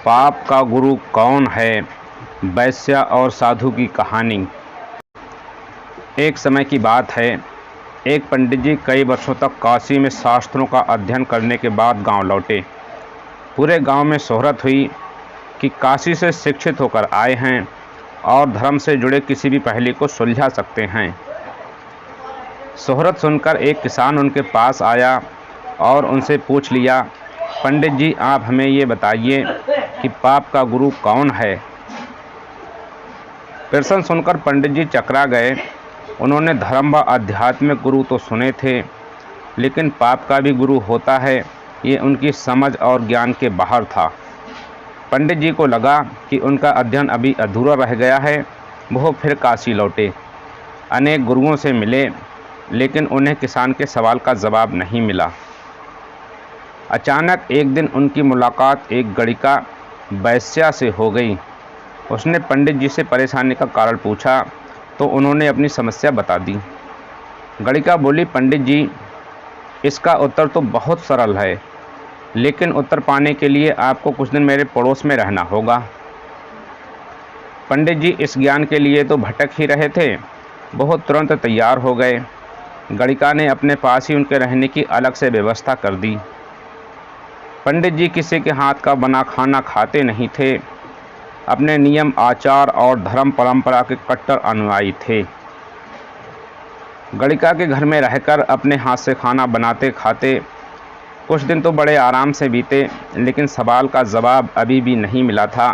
पाप का गुरु कौन है? वैश्या और साधु की कहानी। एक समय की बात है, एक पंडित जी कई वर्षों तक काशी में शास्त्रों का अध्ययन करने के बाद गांव लौटे। पूरे गांव में शोहरत हुई कि काशी से शिक्षित होकर आए हैं और धर्म से जुड़े किसी भी पहेली को सुलझा सकते हैं। शोहरत सुनकर एक किसान उनके पास आया और उनसे पूछ लिया, पंडित जी आप हमें ये बताइए कि पाप का गुरु कौन है? प्रश्न सुनकर पंडित जी चकरा गए। उन्होंने धर्म व आध्यात्मिक गुरु तो सुने थे, लेकिन पाप का भी गुरु होता है, ये उनकी समझ और ज्ञान के बाहर था। पंडित जी को लगा कि उनका अध्ययन अभी अधूरा रह गया है। वो फिर काशी लौटे, अनेक गुरुओं से मिले, लेकिन उन्हें किसान के सवाल का जवाब नहीं मिला। अचानक एक दिन उनकी मुलाकात एक गणिका वैश्या से हो गई। उसने पंडित जी से परेशानी का कारण पूछा तो उन्होंने अपनी समस्या बता दी। गणिका बोली, पंडित जी इसका उत्तर तो बहुत सरल है, लेकिन उत्तर पाने के लिए आपको कुछ दिन मेरे पड़ोस में रहना होगा। पंडित जी इस ज्ञान के लिए तो भटक ही रहे थे, बहुत तुरंत तैयार हो गए। गणिका ने अपने पास ही उनके रहने की अलग से व्यवस्था कर दी। पंडित जी किसी के हाथ का बना खाना खाते नहीं थे, अपने नियम आचार और धर्म परंपरा के कट्टर अनुयायी थे। गणिका के घर में रहकर अपने हाथ से खाना बनाते खाते कुछ दिन तो बड़े आराम से बीते, लेकिन सवाल का जवाब अभी भी नहीं मिला था।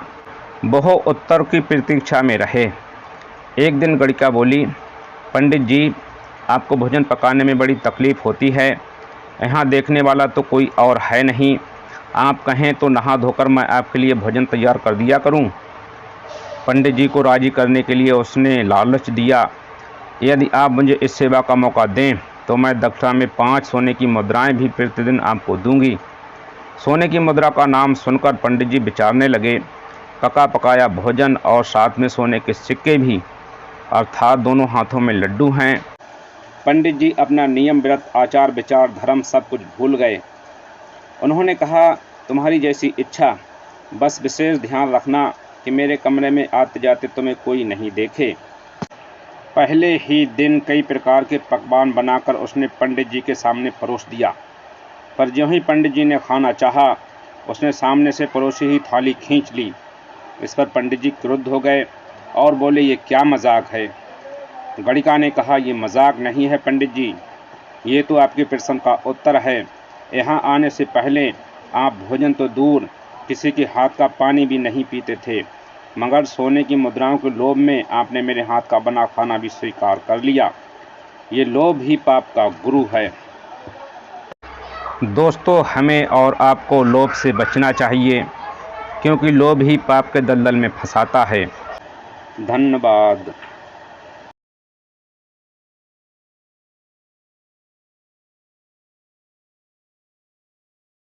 वह उत्तर की प्रतीक्षा में रहे। एक दिन गणिका बोली, पंडित जी आपको भोजन पकाने में बड़ी तकलीफ़ होती है, यहाँ देखने वाला तो कोई और है नहीं, आप कहें तो नहा धोकर मैं आपके लिए भोजन तैयार कर दिया करूं। पंडित जी को राजी करने के लिए उसने लालच दिया, यदि आप मुझे इस सेवा का मौका दें तो मैं दक्षिणा में 5 सोने की मुद्राएं भी प्रतिदिन आपको दूंगी। सोने की मुद्रा का नाम सुनकर पंडित जी विचारने लगे। पका पकाया भोजन और साथ में सोने के सिक्के भी, अर्थात दोनों हाथों में लड्डू हैं। पंडित जी अपना नियम व्रत आचार विचार धर्म सब कुछ भूल गए। उन्होंने कहा, तुम्हारी जैसी इच्छा, बस विशेष ध्यान रखना कि मेरे कमरे में आते जाते तुम्हें कोई नहीं देखे। पहले ही दिन कई प्रकार के पकवान बनाकर उसने पंडित जी के सामने परोस दिया, पर ज्यों ही पंडित जी ने खाना चाहा, उसने सामने से परोसी ही थाली खींच ली। इस पर पंडित जी क्रुद्ध हो गए और बोले, ये क्या मजाक है? गणिका ने कहा, ये मजाक नहीं है पंडित जी, ये तो आपके प्रश्न का उत्तर है। यहाँ आने से पहले आप भोजन तो दूर किसी के हाथ का पानी भी नहीं पीते थे, मगर सोने की मुद्राओं के लोभ में आपने मेरे हाथ का बना खाना भी स्वीकार कर लिया। ये लोभ ही पाप का गुरु है। दोस्तों, हमें और आपको लोभ से बचना चाहिए, क्योंकि लोभ ही पाप के दलदल में फंसाता है। धन्यवाद।